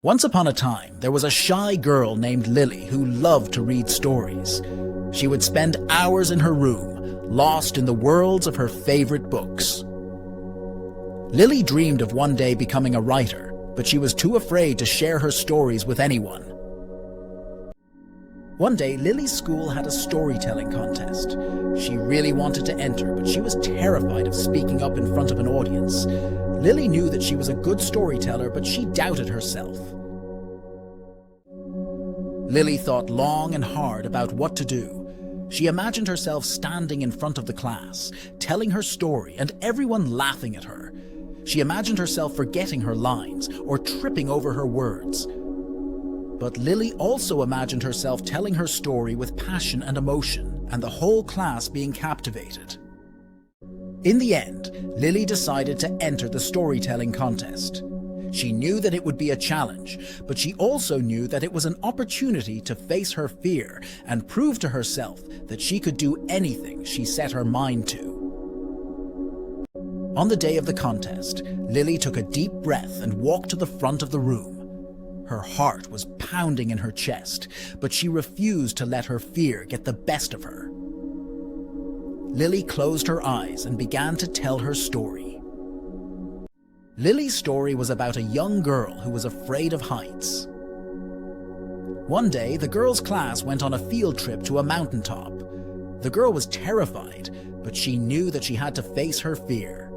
Once upon a time, there was a shy girl named Lily who loved to read stories. She would spend hours in her room, lost in the worlds of her favorite books. Lily dreamed of one day becoming a writer, but she was too afraid to share her stories with anyone. One day, Lily's school had a storytelling contest. She really wanted to enter, but she was terrified of speaking up in front of an audience. Lily knew that she was a good storyteller, but she doubted herself. Lily thought long and hard about what to do. She imagined herself standing in front of the class, telling her story, and everyone laughing at her. She imagined herself forgetting her lines or tripping over her words. But Lily also imagined herself telling her story with passion and emotion, and the whole class being captivated. In the end, Lily decided to enter the storytelling contest. She knew that it would be a challenge, but she also knew that it was an opportunity to face her fear and prove to herself that she could do anything she set her mind to. On the day of the contest, Lily took a deep breath and walked to the front of the room. Her heart was pounding in her chest, but she refused to let her fear get the best of her. Lily closed her eyes and began to tell her story. Lily's story was about a young girl who was afraid of heights. One day, the girls' class went on a field trip to a mountaintop. The girl was terrified, but she knew that she had to face her fear.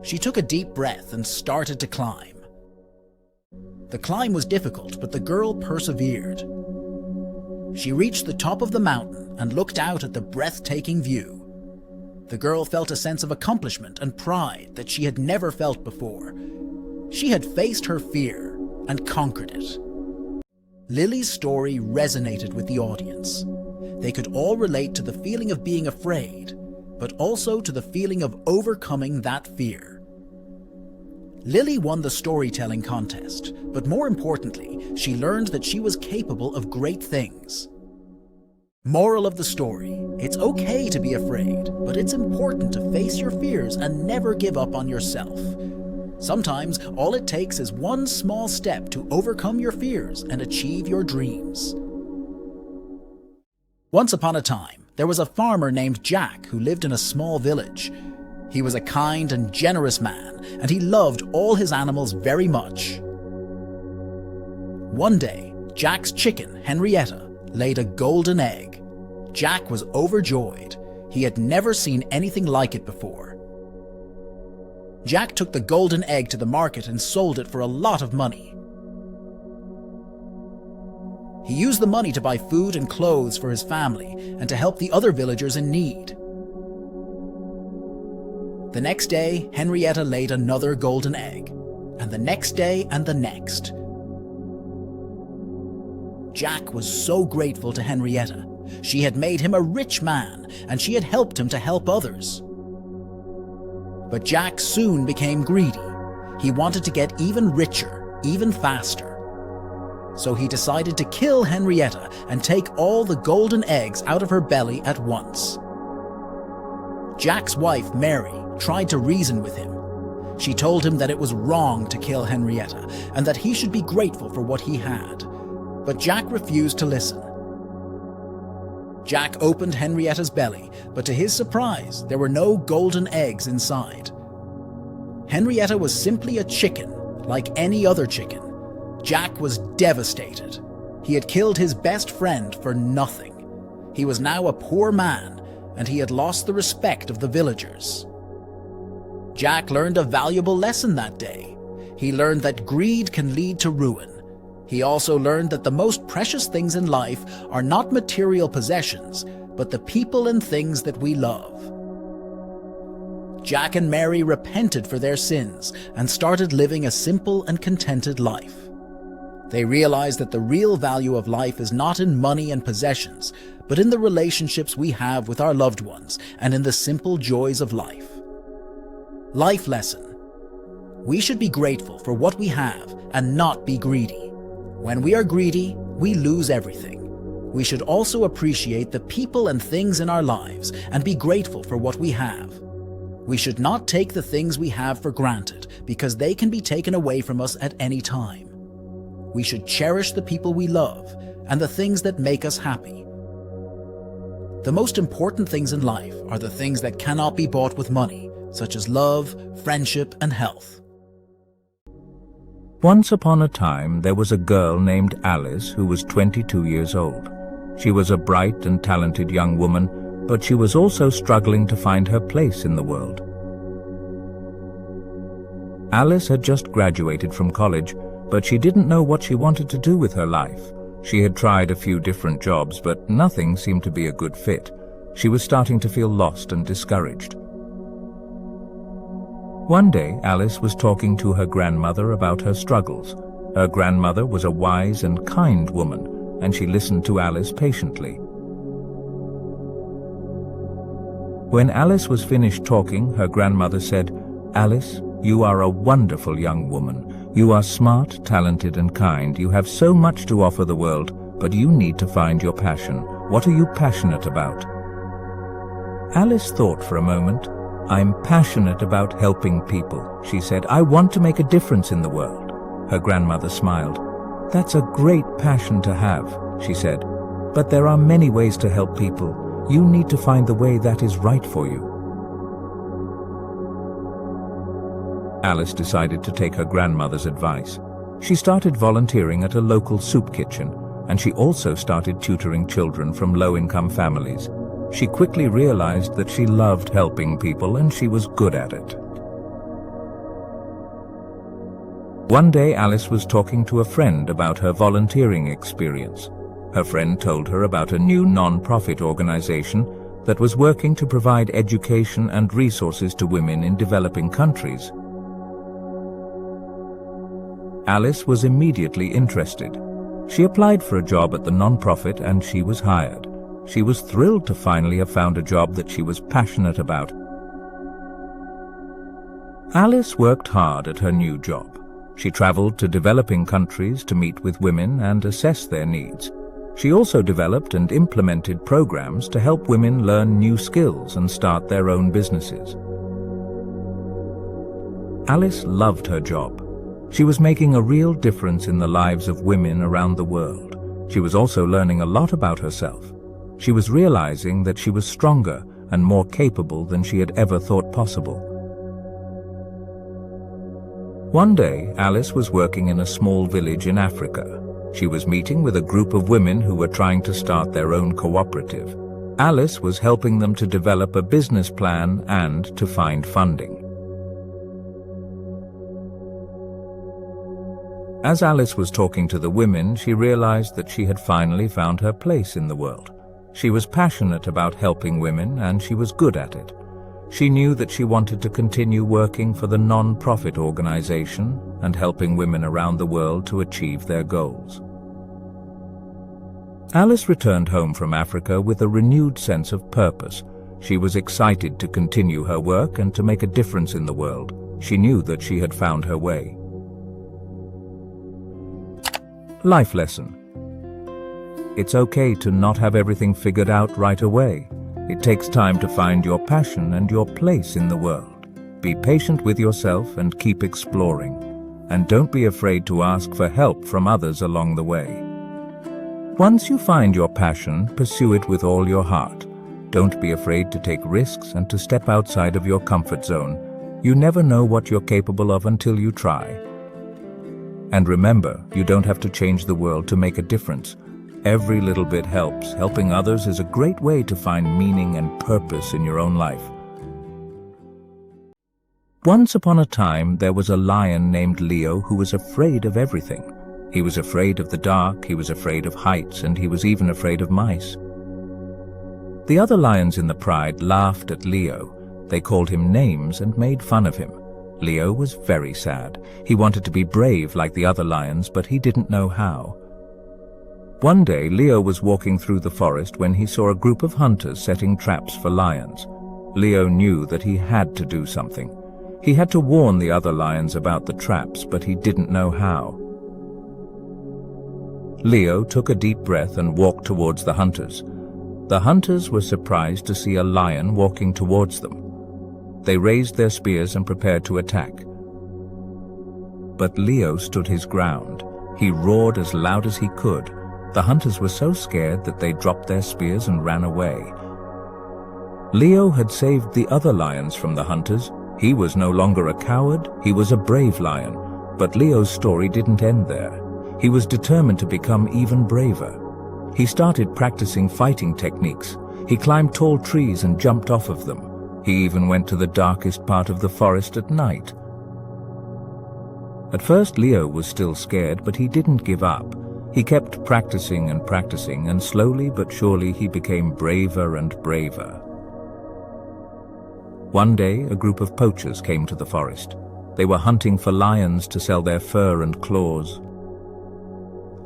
She took a deep breath and started to climb. The climb was difficult, but the girl persevered. She reached the top of the mountain and looked out at the breathtaking view. The girl felt a sense of accomplishment and pride that she had never felt before. She had faced her fear and conquered it. Lily's story resonated with the audience. They could all relate to the feeling of being afraid, but also to the feeling of overcoming that fear. Lily won the storytelling contest, but more importantly, she learned that she was capable of great things. Moral of the story: it's okay to be afraid, but it's important to face your fears and never give up on yourself. Sometimes all it takes is one small step to overcome your fears and achieve your dreams. Once upon a time, there was a farmer named Jack who lived in a small village. He was a kind and generous man, and he loved all his animals very much. One day, Jack's chicken, Henrietta, laid a golden egg. Jack was overjoyed. He had never seen anything like it before. Jack took the golden egg to the market and sold it for a lot of money. He used the money to buy food and clothes for his family and to help the other villagers in need. The next day, Henrietta laid another golden egg, and the next day and the next. Jack was so grateful to Henrietta. She had made him a rich man, and she had helped him to help others. But Jack soon became greedy. He wanted to get even richer, even faster. So he decided to kill Henrietta and take all the golden eggs out of her belly at once. Jack's wife, Mary, tried to reason with him. She told him that it was wrong to kill Henrietta and that he should be grateful for what he had. But Jack refused to listen. Jack opened Henrietta's belly, but to his surprise, there were no golden eggs inside. Henrietta was simply a chicken, like any other chicken. Jack was devastated. He had killed his best friend for nothing. He was now a poor man, and he had lost the respect of the villagers. Jack learned a valuable lesson that day. He learned that greed can lead to ruin. He also learned that the most precious things in life are not material possessions, but the people and things that we love. Jack and Mary repented for their sins and started living a simple and contented life. They realized that the real value of life is not in money and possessions, but in the relationships we have with our loved ones and in the simple joys of life. Life lesson: we should be grateful for what we have and not be greedy. When we are greedy, we lose everything. We should also appreciate the people and things in our lives and be grateful for what we have. We should not take the things we have for granted because they can be taken away from us at any time. We should cherish the people we love and the things that make us happy. The most important things in life are the things that cannot be bought with money, such as love, friendship, and health. Once upon a time, there was a girl named Alice who was 22 years old. She was a bright and talented young woman, but she was also struggling to find her place in the world. Alice had just graduated from college, but she didn't know what she wanted to do with her life. She had tried a few different jobs, but nothing seemed to be a good fit. She was starting to feel lost and discouraged. One day, Alice was talking to her grandmother about her struggles. Her grandmother was a wise and kind woman, and she listened to Alice patiently. When Alice was finished talking, her grandmother said, "Alice, you are a wonderful young woman. You are smart, talented, and kind. You have so much to offer the world, but you need to find your passion. What are you passionate about?" Alice thought for a moment. "I'm passionate about helping people," she said. "I want to make a difference in the world." Her grandmother smiled. "That's a great passion to have," she said. "But there are many ways to help people. You need to find the way that is right for you." Alice decided to take her grandmother's advice. She started volunteering at a local soup kitchen, and she also started tutoring children from low-income families. She quickly realized that she loved helping people and she was good at it. One day, Alice was talking to a friend about her volunteering experience. Her friend told her about a new non-profit organization that was working to provide education and resources to women in developing countries. Alice was immediately interested. She applied for a job at the non-profit and she was hired. She was thrilled to finally have found a job that she was passionate about. Alice worked hard at her new job. She traveled to developing countries to meet with women and assess their needs. She also developed and implemented programs to help women learn new skills and start their own businesses. Alice loved her job. She was making a real difference in the lives of women around the world. She was also learning a lot about herself. She was realizing that she was stronger and more capable than she had ever thought possible. One day, Alice was working in a small village in Africa. She was meeting with a group of women who were trying to start their own cooperative. Alice was helping them to develop a business plan and to find funding. As Alice was talking to the women, she realized that she had finally found her place in the world. She was passionate about helping women and she was good at it. She knew that she wanted to continue working for the non-profit organization and helping women around the world to achieve their goals. Alice returned home from Africa with a renewed sense of purpose. She was excited to continue her work and to make a difference in the world. She knew that she had found her way. Life lesson. It's okay to not have everything figured out right away. It takes time to find your passion and your place in the world. Be patient with yourself and keep exploring. And don't be afraid to ask for help from others along the way. Once you find your passion, pursue it with all your heart. Don't be afraid to take risks and to step outside of your comfort zone. You never know what you're capable of until you try. And remember, you don't have to change the world to make a difference. Every little bit helps. Helping others is a great way to find meaning and purpose in your own life. Once upon a time, there was a lion named Leo who was afraid of everything. He was afraid of the dark, he was afraid of heights, and he was even afraid of mice. The other lions in the pride laughed at Leo. They called him names and made fun of him. Leo was very sad. He wanted to be brave like the other lions, but he didn't know how. One day, Leo was walking through the forest when he saw a group of hunters setting traps for lions. Leo knew that he had to do something. He had to warn the other lions about the traps, but he didn't know how. Leo took a deep breath and walked towards the hunters. The hunters were surprised to see a lion walking towards them. They raised their spears and prepared to attack. But Leo stood his ground. He roared as loud as he could. The hunters were so scared that they dropped their spears and ran away. Leo had saved the other lions from the hunters. He was no longer a coward, he was a brave lion. But Leo's story didn't end there. He was determined to become even braver. He started practicing fighting techniques. He climbed tall trees and jumped off of them. He even went to the darkest part of the forest at night. At first, Leo was still scared, but he didn't give up. He kept practicing, and slowly but surely he became braver and braver. One day, a group of poachers came to the forest. They were hunting for lions to sell their fur and claws.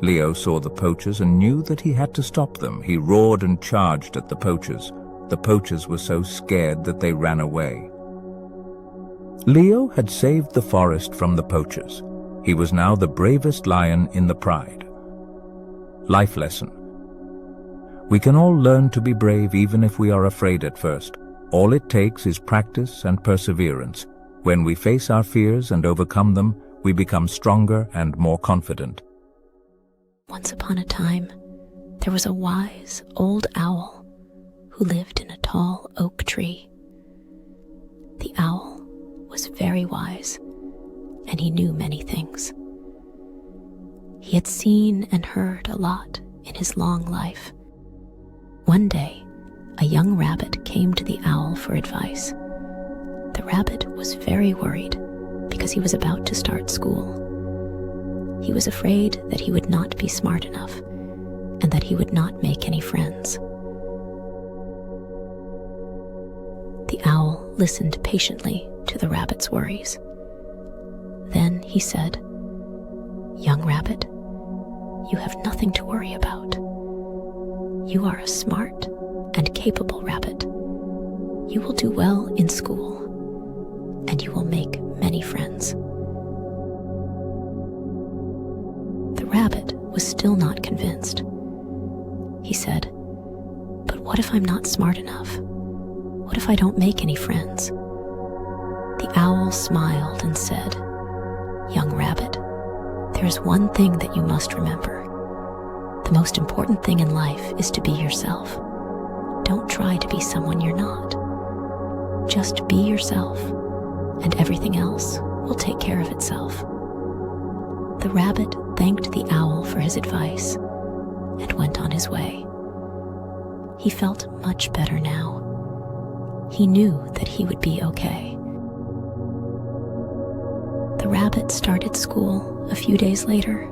Leo saw the poachers and knew that he had to stop them. He roared and charged at the poachers. The poachers were so scared that they ran away. Leo had saved the forest from the poachers. He was now the bravest lion in the pride. Life lesson. We can all learn to be brave even if we are afraid at first. All it takes is practice and perseverance. When we face our fears and overcome them, we become stronger and more confident. Once upon a time, there was a wise old owl who lived in a tall oak tree. The owl was very wise, and he knew many things. He had seen and heard a lot in his long life. One day, a young rabbit came to the owl for advice. The rabbit was very worried because he was about to start school. He was afraid that he would not be smart enough and that he would not make any friends. The owl listened patiently to the rabbit's worries. Then he said, "Young rabbit, you have nothing to worry about. You are a smart and capable rabbit. You will do well in school, and you will make many friends." The rabbit was still not convinced. He said, "But what if I'm not smart enough? What if I don't make any friends?" The owl smiled and said, "Young rabbit, there is one thing that you must remember. The most important thing in life is to be yourself. Don't try to be someone you're not. Just be yourself, and everything else will take care of itself." The rabbit thanked the owl for his advice and went on his way. He felt much better now. He knew that he would be okay. The rabbit started school a few days later.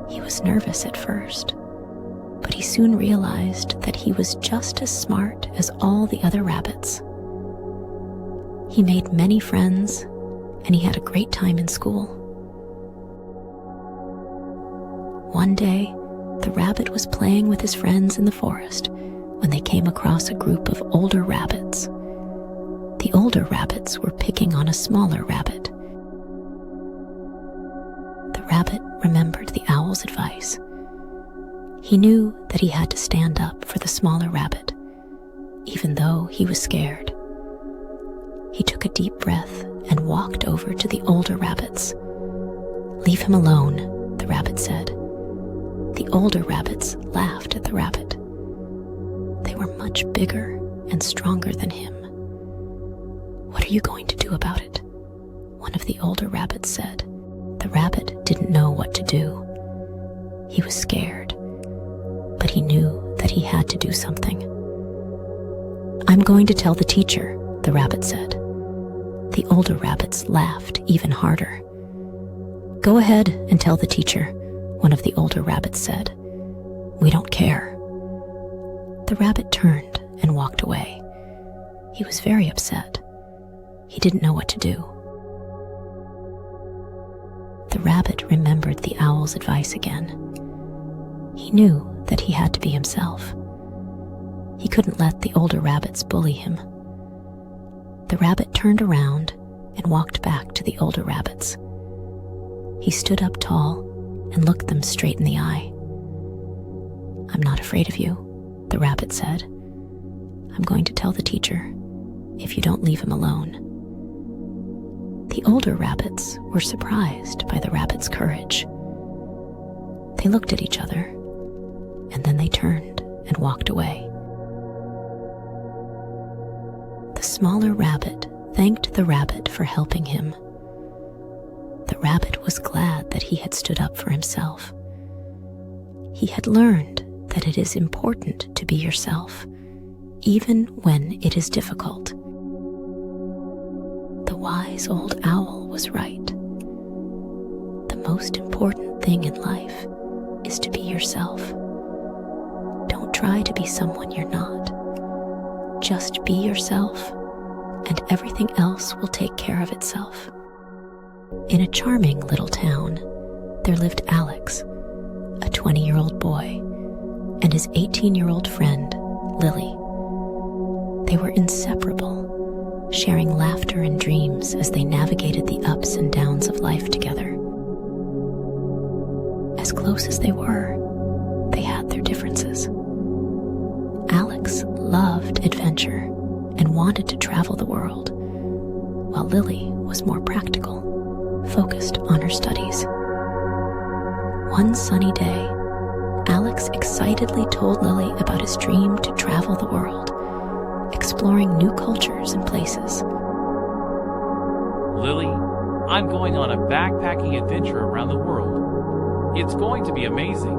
He was nervous at first, but he soon realized that he was just as smart as all the other rabbits. He made many friends, and he had a great time in school. One day, the rabbit was playing with his friends in the forest when they came across a group of older rabbits. The older rabbits were picking on a smaller rabbit. The rabbit remembered the owl's advice. He knew that he had to stand up for the smaller rabbit, even though he was scared. He took a deep breath and walked over to the older rabbits. "Leave him alone," the rabbit said. The older rabbits laughed at the rabbit. They were much bigger and stronger than him. "What are you going to do about it?" one of the older rabbits said. The rabbit didn't know what to do. He was scared, but he knew that he had to do something. "I'm going to tell the teacher," the rabbit said. The older rabbits laughed even harder. "Go ahead and tell the teacher," one of the older rabbits said. "We don't care." The rabbit turned and walked away. He was very upset. He didn't know what to do. The rabbit remembered the owl's advice again. He knew that he had to be himself. He couldn't let the older rabbits bully him. The rabbit turned around and walked back to the older rabbits. He stood up tall and looked them straight in the eye. "I'm not afraid of you," the rabbit said. "I'm going to tell the teacher, if you don't leave him alone. The older rabbits were surprised by the rabbit's courage. They looked at each other, and then they turned and walked away. The smaller rabbit thanked the rabbit for helping him. The rabbit was glad that he had stood up for himself. He had learned that it is important to be yourself, even when it is difficult. The wise old owl was right. The most important thing in life is to be yourself. Don't try to be someone you're not. Just be yourself, and everything else will take care of itself. In a charming little town, there lived Alex, a 20-year-old boy, and his 18-year-old friend, Lily. They were inseparable, sharing laughter and dreams as they navigated the ups and downs of life together. As close as they were, they had their differences. Alex loved adventure and wanted to travel the world, while Lily was more practical, focused on her studies. One sunny day, Alex excitedly told Lily about his dream to travel the world, exploring new cultures and places. Lily, I'm going on a backpacking adventure around the world. It's going to be amazing.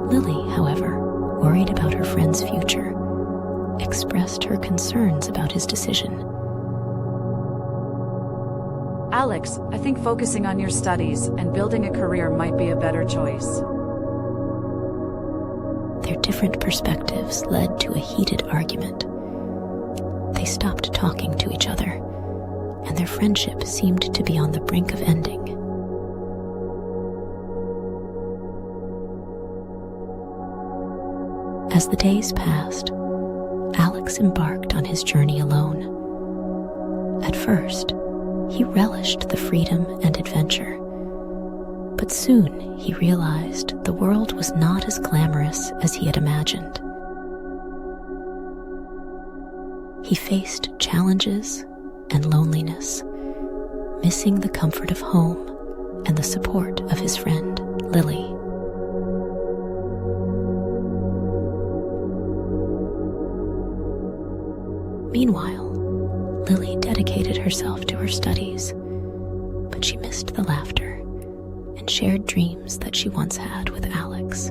Lily, however, worried about her friend's future, expressed her concerns about his decision. Alex, I think focusing on your studies and building a career might be a better choice. Their different perspectives led to a heated argument. They stopped talking to each other, and their friendship seemed to be on the brink of ending. As the days passed, Alex embarked on his journey alone. At first, he relished the freedom and adventure, but soon he realized the world was not as glamorous as he had imagined. He faced challenges and loneliness, missing the comfort of home and the support of his friend, Lily. Meanwhile, Lily dedicated herself to her studies, but she missed the laughter and shared dreams that she once had with Alex.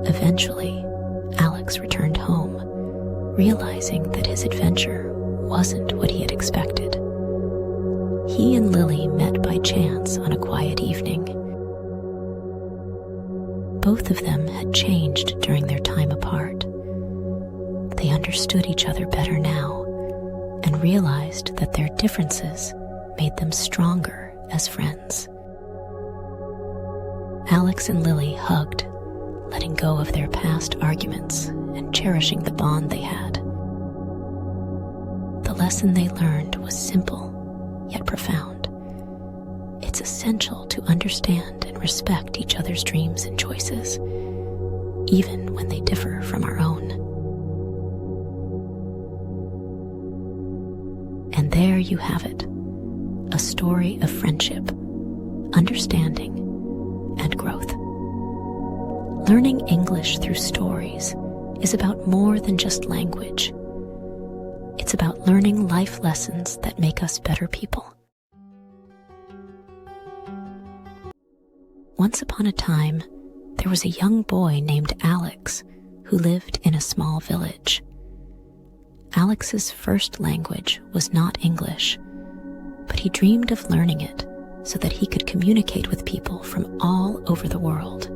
Eventually, Alex returned home, realizing that his adventure wasn't what he had expected. He and Lily met by chance on a quiet evening. Both of them had changed during their time apart. They understood each other better now and realized that their differences made them stronger as friends. Alex and Lily hugged, letting go of their past arguments and cherishing the bond they had. The lesson they learned was simple, yet profound. It's essential to understand and respect each other's dreams and choices, even when they differ from our own. And there you have it, a story of friendship, understanding, and growth. Learning English through stories is about more than just language. It's about learning life lessons that make us better people. Once upon a time, there was a young boy named Alex who lived in a small village. Alex's first language was not English, but he dreamed of learning it so that he could communicate with people from all over the world.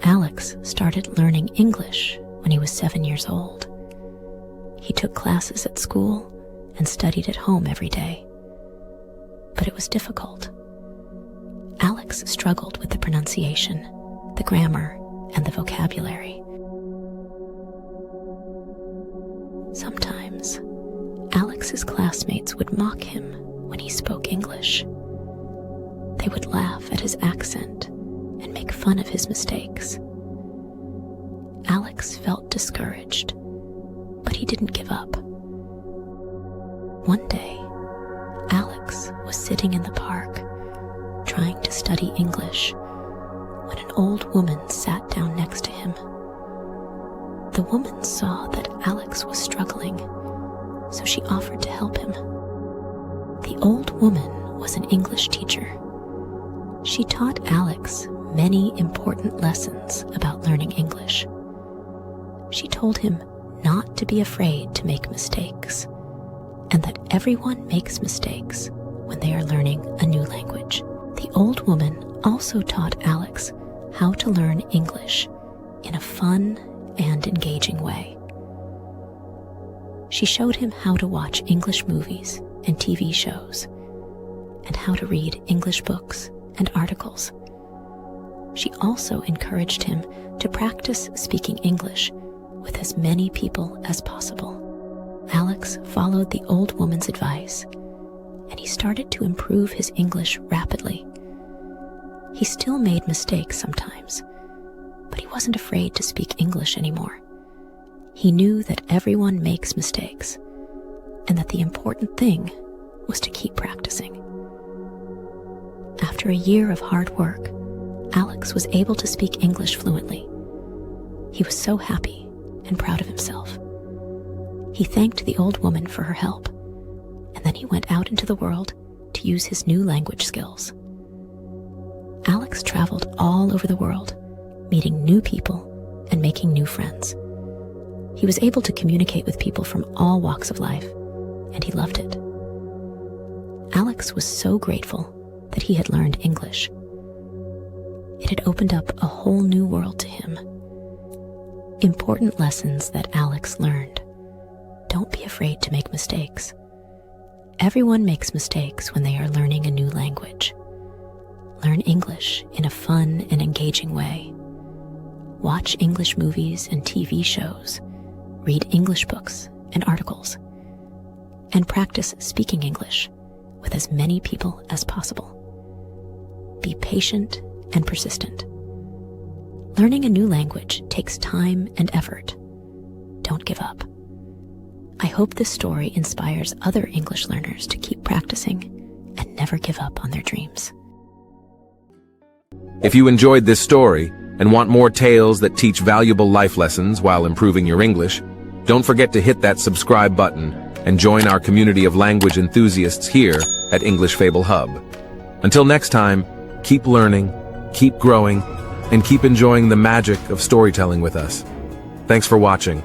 Alex started learning English when he was 7 years old. He took classes at school and studied at home every day. But it was difficult. Alex struggled with the pronunciation, the grammar, and the vocabulary. Sometimes, Alex's classmates would mock him when he spoke English. They would laugh at his accent and make fun of his mistakes. Alex felt discouraged, but he didn't give up. One day, Alex was sitting in the park, trying to study English, when an old woman sat down next to him. The woman saw that Alex was struggling, so she offered to help him. The old woman was an English teacher. She taught Alex many important lessons about learning English. She told him not to be afraid to make mistakes, and that everyone makes mistakes when they are learning a new language. The old woman also taught Alex how to learn English in a fun and engaging way. She showed him how to watch English movies and TV shows, and how to read English books and articles. She also encouraged him to practice speaking English with as many people as possible. Alex followed the old woman's advice, and he started to improve his English rapidly. He still made mistakes sometimes, but he wasn't afraid to speak English anymore. He knew that everyone makes mistakes, and that the important thing was to keep practicing. After a year of hard work, Alex was able to speak English fluently. He was so happy and proud of himself. He thanked the old woman for her help, and then he went out into the world to use his new language skills. Alex traveled all over the world, meeting new people and making new friends. He was able to communicate with people from all walks of life, and he loved it. Alex was so grateful that he had learned English. It had opened up a whole new world to him. Important lessons that Alex learned. Don't be afraid to make mistakes. Everyone makes mistakes when they are learning a new language. Learn English in a fun and engaging way. Watch English movies and TV shows. Read English books and articles. And practice speaking English with as many people as possible. Be patient and persistent. Learning a new language takes time and effort. Don't give up. I hope this story inspires other English learners to keep practicing and never give up on their dreams. If you enjoyed this story and want more tales that teach valuable life lessons while improving your English, don't forget to hit that subscribe button and join our community of language enthusiasts here at English Fable Hub. Until next time, keep learning, keep growing, and keep enjoying the magic of storytelling with us. Thanks for watching.